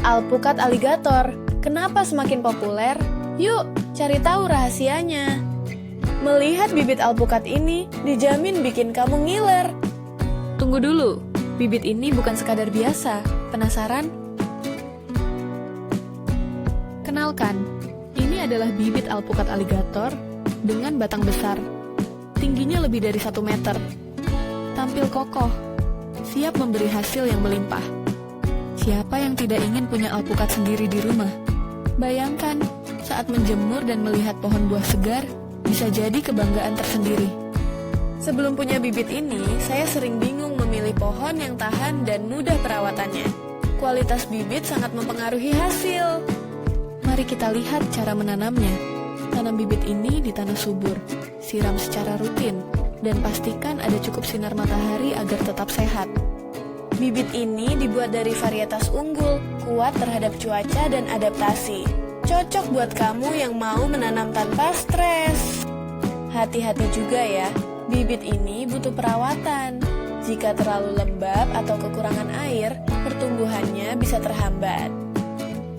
Alpukat aligator, kenapa semakin populer? Yuk, cari tahu rahasianya. Melihat bibit alpukat ini, dijamin bikin kamu ngiler. Tunggu dulu, bibit ini bukan sekadar biasa. Penasaran? Kenalkan, ini adalah bibit alpukat aligator dengan batang besar. Tingginya lebih dari 1 meter. Tampil kokoh, siap memberi hasil yang melimpah. Siapa yang tidak ingin punya alpukat sendiri di rumah? Bayangkan, saat menjemur dan melihat pohon buah segar, bisa jadi kebanggaan tersendiri. Sebelum punya bibit ini, saya sering bingung memilih pohon yang tahan dan mudah perawatannya. Kualitas bibit sangat mempengaruhi hasil. Mari kita lihat cara menanamnya. Tanam bibit ini di tanah subur, siram secara rutin, dan pastikan ada cukup sinar matahari agar tetap sehat. Bibit ini dibuat dari varietas unggul, kuat terhadap cuaca dan adaptasi. Cocok buat kamu yang mau menanam tanpa stres. Hati-hati juga ya, bibit ini butuh perawatan. Jika terlalu lembab atau kekurangan air, pertumbuhannya bisa terhambat.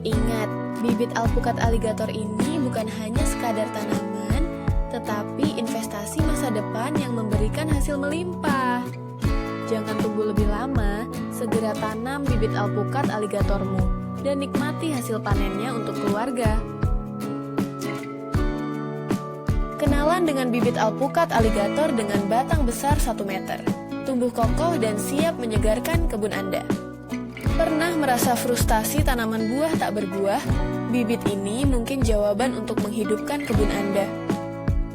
Ingat, bibit alpukat aligator ini bukan hanya sekadar tanaman, tetapi investasi masa depan yang memberikan hasil melimpah. Jangan tunggu lebih lama, segera tanam bibit alpukat aligatormu dan nikmati hasil panennya untuk keluarga. Kenalan dengan bibit alpukat aligator dengan batang besar 1 meter. Tumbuh kokoh dan siap menyegarkan kebun Anda. Pernah merasa frustasi tanaman buah tak berbuah? Bibit ini mungkin jawaban untuk menghidupkan kebun Anda.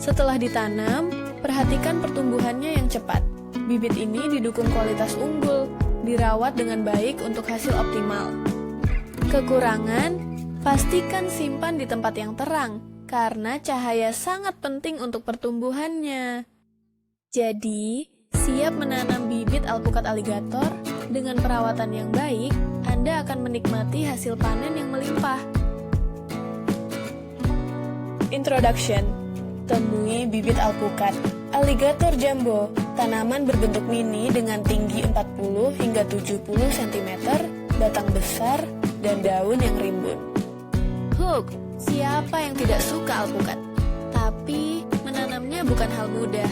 Setelah ditanam, perhatikan pertumbuhannya yang cepat. Bibit ini didukung kualitas unggul, dirawat dengan baik untuk hasil optimal. Kekurangan, pastikan simpan di tempat yang terang, karena cahaya sangat penting untuk pertumbuhannya. Jadi, siap menanam bibit alpukat aligator, dengan perawatan yang baik, Anda akan menikmati hasil panen yang melimpah. Introduction. Temui bibit alpukat aligator jumbo, tanaman berbentuk mini dengan tinggi 40 hingga 70 cm, batang besar, dan daun yang rimbun. Hook, siapa yang tidak suka alpukat? Tapi, menanamnya bukan hal mudah.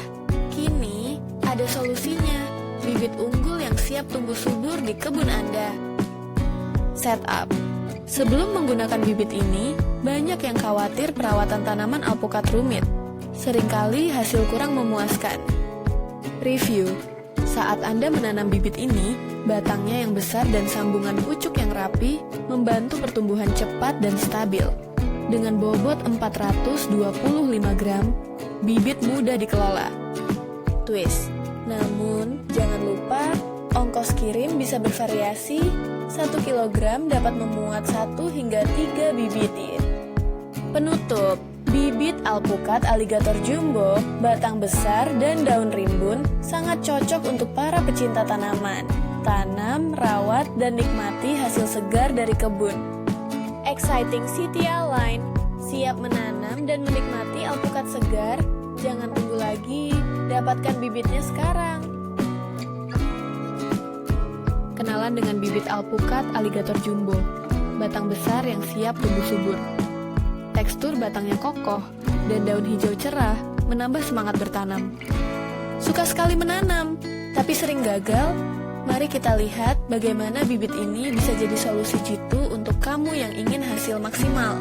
Kini, ada solusinya, bibit unggul yang siap tumbuh subur di kebun Anda. Setup. Sebelum menggunakan bibit ini, banyak yang khawatir perawatan tanaman alpukat rumit. Seringkali hasil kurang memuaskan. Review. Saat Anda menanam bibit ini, batangnya yang besar dan sambungan pucuk yang rapi membantu pertumbuhan cepat dan stabil. Dengan bobot 425 gram, bibit mudah dikelola. Twist. Namun, jangan lupa, ongkos kirim bisa bervariasi. 1 kilogram dapat memuat 1 hingga 3 bibit. Penutup. Bibit alpukat aligator jumbo, batang besar, dan daun rimbun sangat cocok untuk para pecinta tanaman. Tanam, rawat, dan nikmati hasil segar dari kebun. Exciting Citya Line, siap menanam dan menikmati alpukat segar. Jangan tunggu lagi, dapatkan bibitnya sekarang. Kenalan dengan bibit alpukat aligator jumbo, batang besar yang siap tumbuh subur. Tekstur batangnya kokoh dan daun hijau cerah menambah semangat bertanam. Suka sekali menanam, tapi sering gagal? Mari kita lihat bagaimana bibit ini bisa jadi solusi jitu untuk kamu yang ingin hasil maksimal.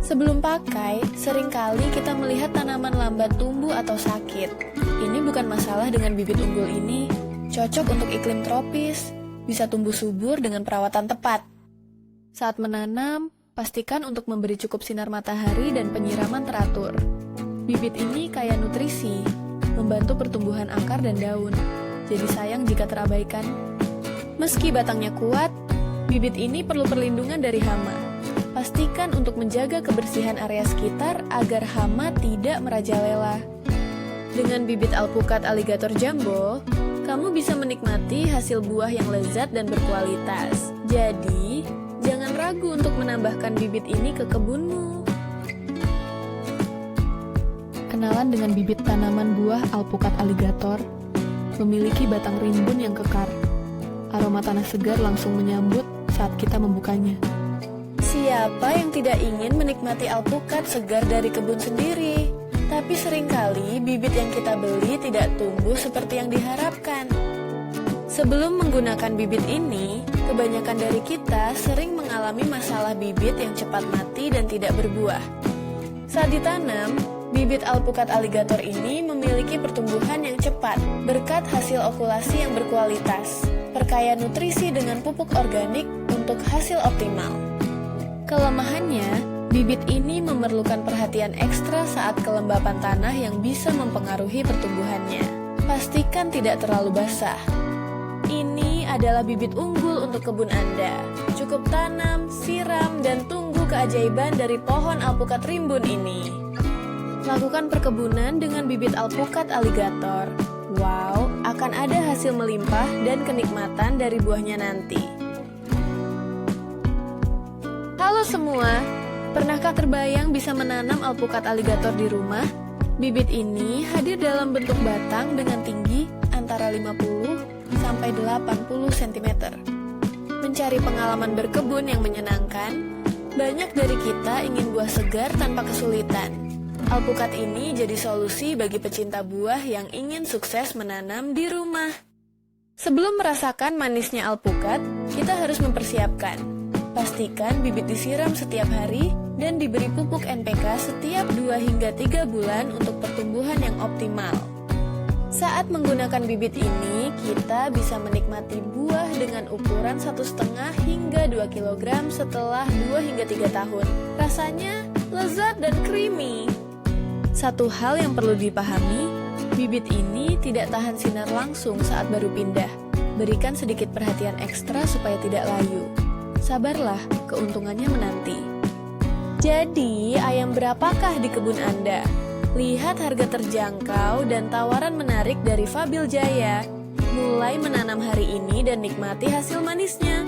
Sebelum pakai, seringkali kita melihat tanaman lambat tumbuh atau sakit. Ini bukan masalah dengan bibit unggul ini, cocok untuk iklim tropis, bisa tumbuh subur dengan perawatan tepat. Saat menanam, pastikan untuk memberi cukup sinar matahari dan penyiraman teratur. Bibit ini kaya nutrisi, membantu pertumbuhan akar dan daun. Jadi sayang jika terabaikan. Meski batangnya kuat, bibit ini perlu perlindungan dari hama. Pastikan untuk menjaga kebersihan area sekitar agar hama tidak merajalela. Dengan bibit alpukat aligator jumbo, kamu bisa menikmati hasil buah yang lezat dan berkualitas. Jadi, jangan ragu untuk menambahkan bibit ini ke kebunmu. Kenalan dengan bibit tanaman buah alpukat aligator, memiliki batang rimbun yang kekar. Aroma tanah segar langsung menyambut saat kita membukanya. Siapa yang tidak ingin menikmati alpukat segar dari kebun sendiri? Tapi seringkali bibit yang kita beli tidak tumbuh seperti yang diharapkan. Sebelum menggunakan bibit ini, kebanyakan dari kita sering mengalami masalah bibit yang cepat mati dan tidak berbuah. Saat ditanam, bibit alpukat aligator ini memiliki pertumbuhan yang cepat berkat hasil okulasi yang berkualitas, perkaya nutrisi dengan pupuk organik untuk hasil optimal. Kelemahannya, bibit ini memerlukan perhatian ekstra saat kelembapan tanah yang bisa mempengaruhi pertumbuhannya. Pastikan tidak terlalu basah. Ini adalah bibit unggul untuk kebun Anda. Cukup tanam, siram, dan tunggu keajaiban dari pohon alpukat rimbun ini. Lakukan perkebunan dengan bibit alpukat aligator. Wow, akan ada hasil melimpah dan kenikmatan dari buahnya nanti. Halo semua, pernahkah terbayang bisa menanam alpukat aligator di rumah? Bibit ini hadir dalam bentuk batang dengan tinggi antara 50 sampai 80 cm. Mencari pengalaman berkebun yang menyenangkan, banyak dari kita ingin buah segar tanpa kesulitan. Alpukat ini jadi solusi bagi pecinta buah yang ingin sukses menanam di rumah. Sebelum merasakan manisnya alpukat, kita harus mempersiapkan. Pastikan bibit disiram setiap hari dan diberi pupuk NPK setiap 2 hingga 3 bulan untuk pertumbuhan yang optimal. Saat menggunakan bibit ini, kita bisa menikmati buah dengan ukuran 1,5 hingga 2 kg setelah 2 hingga 3 tahun. Rasanya lezat dan creamy. Satu hal yang perlu dipahami, bibit ini tidak tahan sinar langsung saat baru pindah. Berikan sedikit perhatian ekstra supaya tidak layu. Sabarlah, keuntungannya menanti. Jadi, ayam berapakah di kebun Anda? Lihat harga terjangkau dan tawaran menarik dari Fabil Jaya. Mulai menanam hari ini dan nikmati hasil manisnya.